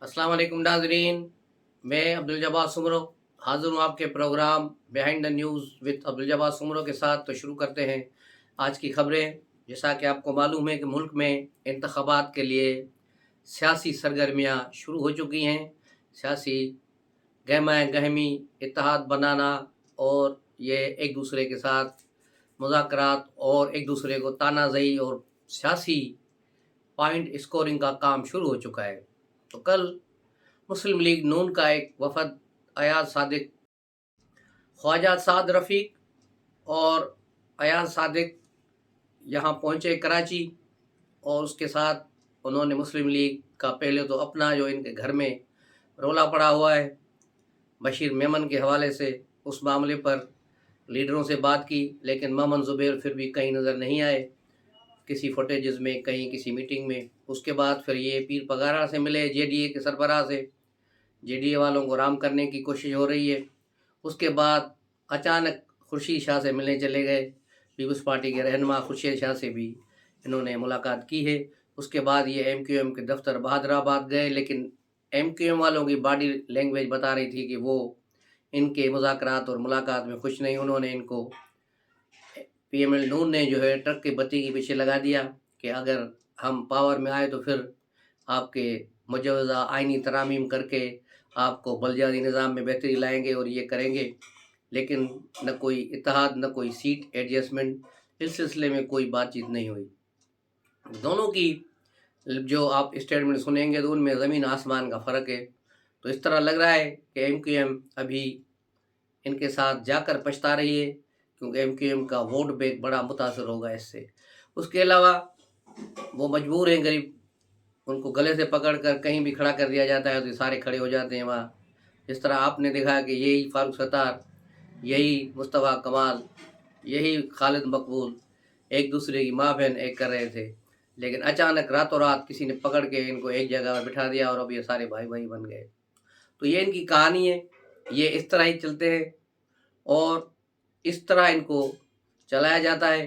अस्सलाम वालेकुम नाज़रीन। मैं अब्दुल जब्बार सुमरो हाज़िर हूँ आपके programme behind the news with Abdul Jabbar Soomro के साथ। तो शुरू करते हैं आज की खबरें। जैसा कि आपको मालूम है कि मुल्क में इंतख़ाबात के लिए सियासी सरगर्मियाँ शुरू हो चुकी हैं। सियासी गहमा गहमी, इत्तेहाद बनाना और ये एक दूसरे के साथ मुज़ाकरात और एक दूसरे को तानाज़ही और सियासी पॉइंट स्कोरिंग का काम शुरू हो चुका है। तो कल मुस्लिम लीग नून का एक वफ़द अयाज सादिक, ख्वाजा साद रफ़ीक और अयाज सादिक यहाँ पहुँचे कराची, और उसके साथ उन्होंने मुस्लिम लीग का पहले तो अपना जो इनके घर में रौला पड़ा हुआ है बशीर मेमन के हवाले से, उस मामले पर लीडरों से बात की, लेकिन मेमन ज़ुबैर फिर भी कहीं नज़र नहीं आए, किसी फुटेजेस में, कहीं किसी मीटिंग में। उसके बाद फिर ये पीर पगारा से मिले, जेडीए के सरबराह से। जेडीए वालों को राम करने की कोशिश हो रही है। उसके बाद अचानक खुर्शीद शाह से मिलने चले गए। पीपल्स पार्टी के रहनुमा खुर्शीद शाह से भी इन्होंने मुलाकात की है। उसके बाद ये एमक्यूएम के दफ्तर बहादराबाद गए, लेकिन एमक्यूएम वालों की बॉडी लैंग्वेज बता रही थी कि वो इनके मुज़ाकरात और मुलाकात में खुश नहीं। उन्होंने इनको, पीएमएल नून ने जो है ट्रक की बत्ती के पीछे लगा दिया कि अगर हम पावर में आए तो फिर आपके मुजवज़ा आइनी तरामीम करके आपको बलदियाती निज़ाम में बेहतरी लाएंगे और ये करेंगे। लेकिन न कोई इत्तेहाद, न कोई सीट एडजस्टमेंट, इस सिलसिले में कोई बातचीत नहीं हुई। दोनों की जो आप स्टेटमेंट सुनेंगे तो उनमें ज़मीन आसमान का फ़र्क है। तो इस तरह लग रहा है कि एमक्यूएम अभी इनके साथ जाकर पछता रही है, क्योंकि एमक्यूएम का वोट बैंक बड़ा मुतासर होगा इससे। उसके अलावा वो मजबूर हैं गरीब, उनको गले से पकड़ कर कहीं भी खड़ा कर दिया जाता है तो ये सारे खड़े हो जाते हैं वहाँ। जिस तरह आपने देखा कि यही फारूक सत्तार, यही मुस्तफ़ा कमाल, यही खालिद मकबूल एक दूसरे की माँ बहन एक कर रहे थे, लेकिन अचानक रातों रात किसी ने पकड़ के इनको एक जगह पर बिठा दिया और अब ये सारे भाई भाई बन गए। तो ये इनकी कहानी है। ये इस तरह ही चलते हैं और इस तरह इनको चलाया जाता है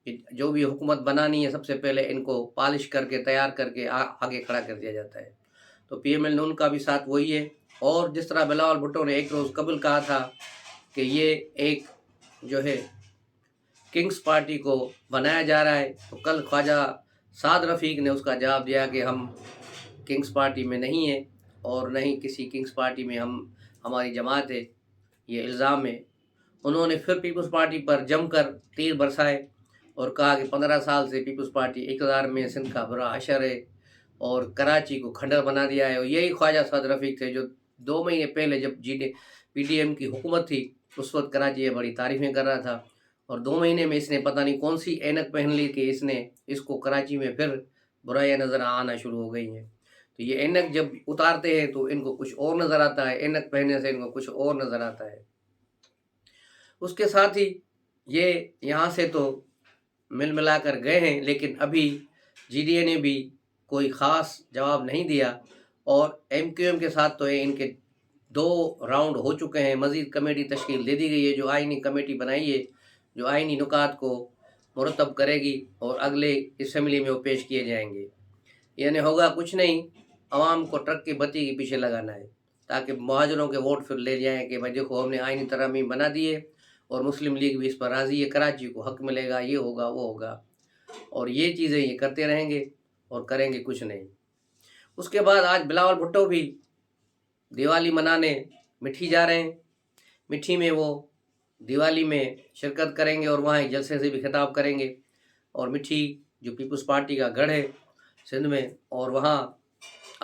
कि जो भी हुकूमत बनानी है सबसे पहले इनको पॉलिश करके तैयार करके आगे खड़ा कर दिया जाता है। तो पीएमएल नून का भी साथ वही है। और जिस तरह बिलावल भुट्टो ने एक रोज़ कबल कहा था कि ये एक जो है किंग्स पार्टी को बनाया जा रहा है, तो कल ख्वाजा साद रफ़ीक ने उसका जवाब दिया कि हम किंग्स पार्टी में नहीं हैं और नहीं किसी किंग्स पार्टी में हमारी जमात है, ये इल्ज़ाम है। उन्होंने फिर पीपल्स पार्टी पर जमकर तीर बरसाए और कहा कि 15 साल से पीपल्स पार्टी इक़्तिदार में सिंध का बुरा हशर है और कराची को खंडर बना दिया है। और यही ख्वाजा साद रफ़ीक थे जो 2 महीने पहले जब पीडीएम की हुकूमत थी उस वक्त कराची ये बड़ी तारीफ़ें कर रहा था, और 2 महीने में इसने पता नहीं कौन सी ऐनक पहन ली कि इसको कराची में फिर बुराइयाँ नज़र आना शुरू हो गई हैं। तो ये ऐनक जब उतारते हैं तो इनको कुछ और नज़र आता है, ऐनक पहनने से इनको कुछ और नज़र आता है। उसके साथ ही ये यहाँ से तो मिल मिलाकर गए हैं, लेकिन अभी जीडीए ने भी कोई ख़ास जवाब नहीं दिया और एमक्यूएम के साथ तो ये इनके 2 राउंड हो चुके हैं। मज़ीद कमेटी तश्कील दे दी गई है, जो आइनी कमेटी बनाई है, जो आइनी नुकात को मुरतब करेगी और अगले असम्बली में वो पेश किए जाएंगे। यानी होगा कुछ नहीं, आवाम को ट्रक की बत्ती के पीछे लगाना है ताकि महाजनों के वोट फिर ले जाएँ कि भाई देखो हमने आइनी तरमीम बना दी है और मुस्लिम लीग भी इस पर राज़ी है, कराची को हक मिलेगा, ये होगा वो होगा, और ये चीज़ें ये करते रहेंगे और करेंगे कुछ नहीं। उसके बाद आज बिलावल भुट्टो भी दिवाली मनाने मिठी जा रहे हैं। मिठी में वो दिवाली में शिरकत करेंगे और वहाँ एक जलसे से भी खिताब करेंगे। और मिठी जो पीपल्स पार्टी का गढ़ है सिंध में, और वहाँ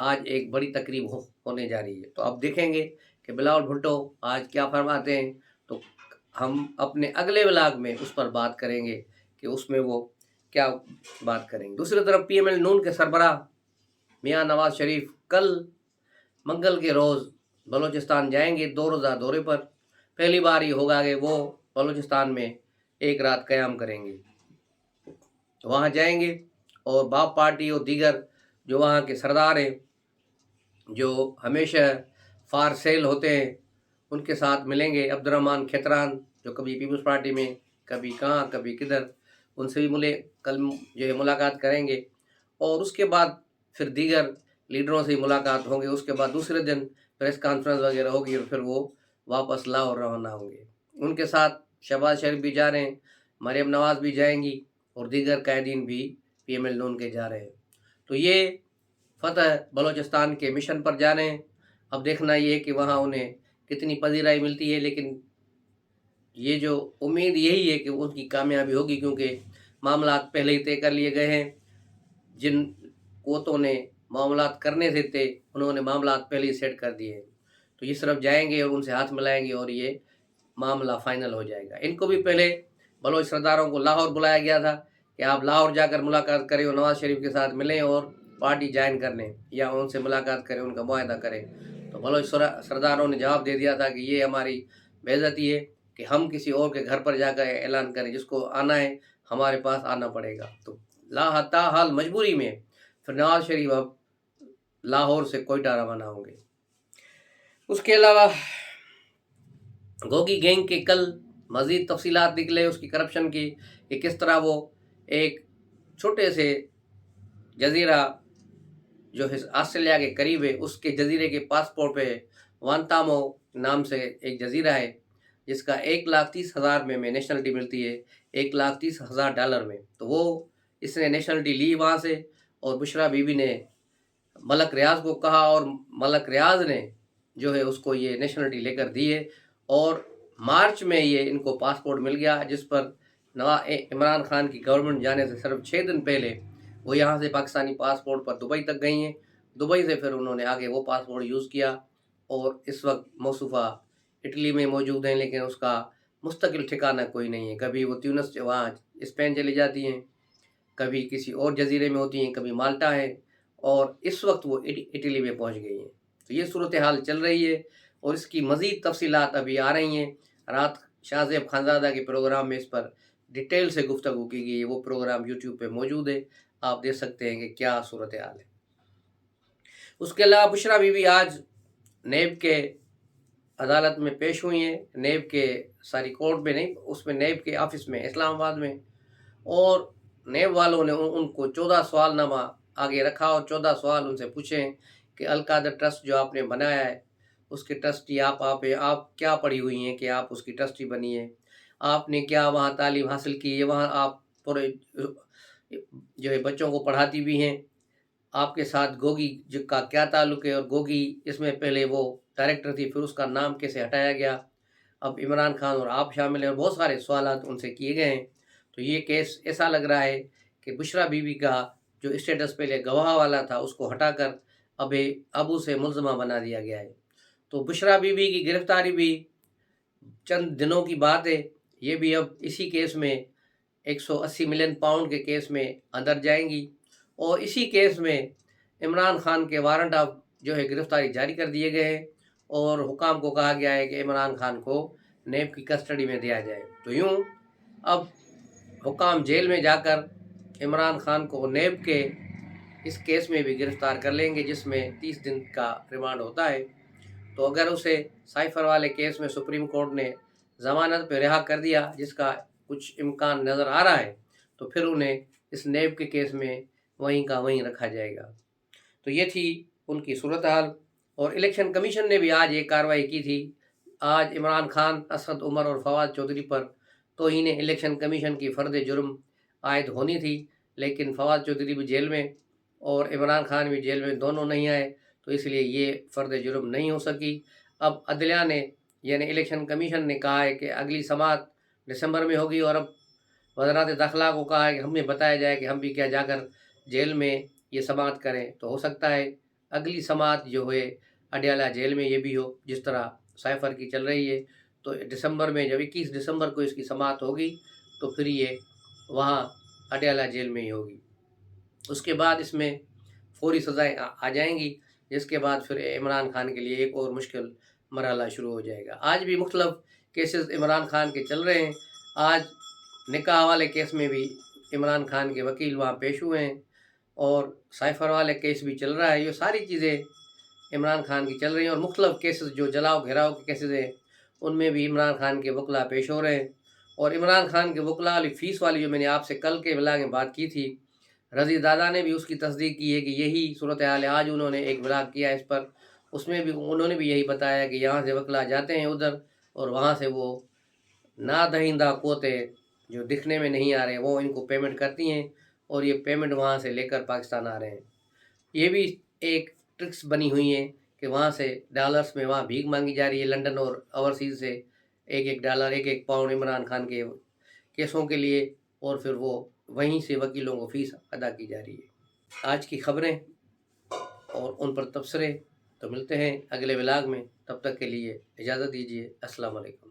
आज एक बड़ी तकरीब होने जा रही है। तो अब देखेंगे कि बिलावल भुट्टो आज क्या फरमाते हैं। तो हम अपने अगले व्लॉग में उस पर बात करेंगे कि उसमें वो क्या बात करेंगे। दूसरी तरफ पीएमएल नून के सरबराह मियां नवाज शरीफ कल मंगल के रोज़ बलूचिस्तान जाएंगे 2 रोज़ा दौरे पर। पहली बार ये होगा कि वो बलूचिस्तान में एक रात क़याम करेंगे। वहाँ जाएंगे और बाप पार्टी और दीगर जो वहाँ के सरदार हैं, जो हमेशा फार सेल होते हैं, उनके साथ मिलेंगे। अब्दुर्रहमान खेतरान जो कभी पीपल्स पार्टी में, कभी कहाँ कभी किधर, उनसे भी कल जो है मुलाकात करेंगे। और उसके बाद फिर दीगर लीडरों से मुलाकात होंगे, उसके बाद दूसरे दिन प्रेस कॉन्फ्रेंस वगैरह होगी और फिर वो वापस लाहौर रवाना होंगे। उनके साथ शहबाज शरीफ भी जा रहे हैं, मरियम नवाज़ भी जाएंगी और दीगर कायदीन भी PML नून के जा रहे हैं। तो ये फतह बलूचिस्तान के मिशन पर जा रहे हैं। अब देखना ये है कि वहाँ उन्हें कितनी पजीराई मिलती है, लेकिन ये जो उम्मीद यही है कि उनकी कामयाबी होगी, क्योंकि मामलात पहले ही तय कर लिए गए हैं। जिन कोतों ने मामलात करने से थे, उन्होंने मामलात पहले ही सेट कर दिए हैं। तो ये सिर्फ जाएंगे और उनसे हाथ मिलाएंगे और ये मामला फाइनल हो जाएगा। इनको भी पहले बलोच सरदारों को लाहौर बुलाया गया था कि आप लाहौर जाकर मुलाकात करें और नवाज शरीफ के साथ मिलें और पार्टी ज्वाइन कर लें या उनसे मुलाकात करें, उनका मुआहदा करें। तो बलोच सरदारों ने जवाब दे दिया था कि ये हमारी बेइज्जती है कि हम किसी और के घर पर जाकर ऐलान करें, जिसको आना है हमारे पास आना पड़ेगा। तो ताहाल मजबूरी में फिर नवाज शरीफ अब लाहौर से कोयटा रवाना होंगे। उसके अलावा गोगी गैंग के कल मज़ीद तफसीलात निकले उसकी करप्शन की, कि किस तरह वो एक छोटे से जजीरा जो है ऑस्ट्रेलिया के करीब है, उसके जजीरे के पासपोर्ट पे वांतामो नाम से एक जजीरा है, जिसका 1,30,000 में नेशनलिटी मिलती है, $1,30,000 में। तो वो इसने नेशनलिटी ली वहाँ से, और बुशरा बीबी ने मलक रियाज को कहा और मलक रियाज ने जो है उसको ये नेशनलिटी लेकर दी है, और मार्च में ये इनको पासपोर्ट मिल गया, जिस पर इमरान खान की गवर्नमेंट जाने से सिर्फ 6 दिन पहले वो यहाँ से पाकिस्तानी पासपोर्ट पर दुबई तक गई हैं। दुबई से फिर उन्होंने आगे वो पासपोर्ट यूज़ किया और इस वक्त मौसूफ़ा इटली में मौजूद हैं, लेकिन उसका मुस्तकिल ठिकाना कोई नहीं है। कभी वो ट्यूनिस वहाँ स्पेन चली जाती हैं, कभी किसी और जजीरे में होती हैं, कभी माल्टा है, और इस वक्त वो इटली में पहुँच गई हैं। तो ये सूरत हाल चल रही है और इसकी मज़ीद तफसीलात अभी आ रही हैं। रात शाहज़ेब खानज़ादा के प्रोग्राम में इस पर डिटेल से गुफ्तगू की गई है, वो प्रोग्राम यूट्यूब पे मौजूद है, आप देख सकते हैं कि क्या सूरत हाल है। उसके अलावा बुशरा बीबी आज नेब के अदालत में पेश हुई हैं, नेब के सारी कोर्ट में नहीं, उसमें नेब के ऑफिस में इस्लामाबाद में, और नेब वालों ने उनको 14 सवालनामा आगे रखा और 14 सवाल उनसे पूछे कि अलकादर ट्रस्ट जो आपने बनाया है उसके ट्रस्टी आप क्या पढ़ी हुई हैं कि आप उसकी ट्रस्टी बनी है, आपने क्या वहाँ तालीम हासिल की है, वहाँ आप पूरे जो है बच्चों को पढ़ाती भी हैं, आपके साथ गोगी का क्या ताल्लुक़ है, और गोगी इसमें पहले वो डायरेक्टर थी, फिर उसका नाम कैसे हटाया गया, अब इमरान खान और आप शामिल हैं, और बहुत सारे सवालात उनसे किए गए हैं। तो ये केस ऐसा लग रहा है कि बुशरा बीबी का जो स्टेटस पहले गवाह वाला था उसको हटाकर अब उसे मुल्ज़मा बना दिया गया है। तो बुशरा बीबी की गिरफ्तारी भी चंद दिनों की बात है, ये भी अब इसी केस में 180 मिलियन पाउंड के केस में अंदर जाएंगी, और इसी केस में इमरान खान के वारंट ऑफ जो है गिरफ्तारी जारी कर दिए गए हैं, और हुकाम को कहा गया है कि इमरान खान को नेब की कस्टडी में दिया जाए। तो यूँ अब हुकाम जेल में जाकर इमरान खान को नेब के इस केस में भी गिरफ्तार कर लेंगे, जिसमें 30 दिन का रिमांड होता है। तो अगर उसे साइफर वाले केस में सुप्रीम कोर्ट ने ज़मानत पर रिहा कर दिया, जिसका कुछ इम्कान नज़र आ रहा है, तो फिर उन्हें इस नेब के केस में वहीं का वहीं रखा जाएगा। तो ये थी उनकी सूरत हाल। और इलेक्शन कमीशन ने भी आज एक कार्रवाई की थी। आज इमरान खान, असद उमर और फवाद चौधरी पर तो इन्हें इलेक्शन कमीशन की फ़र्द जुर्म आयद होनी थी, लेकिन फवाद चौधरी भी जेल में और इमरान खान भी जेल में, दोनों नहीं आए, तो इसलिए ये फ़र्द जुर्म नहीं हो सकी। अब अदलिया ने यानी इलेक्शन कमीशन ने कहा है कि अगली समाअत दिसंबर में होगी, और अब वज़रात दाखिला को कहा है कि हमें बताया जाए कि हम भी क्या जाकर जेल में ये समाअत करें। तो हो सकता है अगली समाअत जो है अडयाला जेल में ये भी हो, जिस तरह साइफर की चल रही है। तो दिसंबर में जब 21 दिसंबर को इसकी समाअत होगी, तो फिर ये वहाँ अडयाला जेल में ही होगी। उसके बाद इसमें फौरी सज़ाएँ आ जाएंगी, जिसके बाद फिर इमरान खान के लिए एक और मुश्किल मरहला शुरू हो जाएगा। आज भी मुख्तलिफ केसेस इमरान खान के चल रहे हैं। आज निकाह वाले केस में भी इमरान खान के वकील वहाँ पेश हुए हैं, और साइफर वाले केस भी चल रहा है। ये सारी चीज़ें इमरान खान की चल रही हैं, और मुख्तलिफ केसेस जो जलाओ घेराव के केसेस हैं उनमें भी इमरान खान के वकला पेश हो रहे हैं। और इमरान खान के वकला वाली फ़ीस वाली जो मैंने आपसे कल के व्लॉग में बात की थी, رضی دادا نے بھی اس کی تصدیق کی ہے کہ یہی صورتحال ہے. آج انہوں نے ایک بلاگ کیا اس پر، اس میں بھی انہوں نے بھی یہی بتایا کہ یہاں سے وکلا جاتے ہیں ادھر، اور وہاں سے وہ نادہندہ قوتیں جو دکھنے میں نہیں آ رہے وہ ان کو پیمنٹ کرتی ہیں، اور یہ پیمنٹ وہاں سے لے کر پاکستان آ رہے ہیں. یہ بھی ایک ٹرکس بنی ہوئی ہیں کہ وہاں سے ڈالرز میں وہاں بھیک مانگی جا رہی ہے لنڈن اور اوورسیز سے، ایک ایک ڈالر ایک ایک پاؤنڈ عمران خان کے کیسوں کے لیے، اور پھر وہ وہیں سے وکیلوں کو فیس ادا کی جا رہی ہے. آج کی خبریں اور ان پر تبصرے تو ملتے ہیں اگلے ولاگ میں. تب تک کے لیے اجازت دیجیے. السلام علیکم.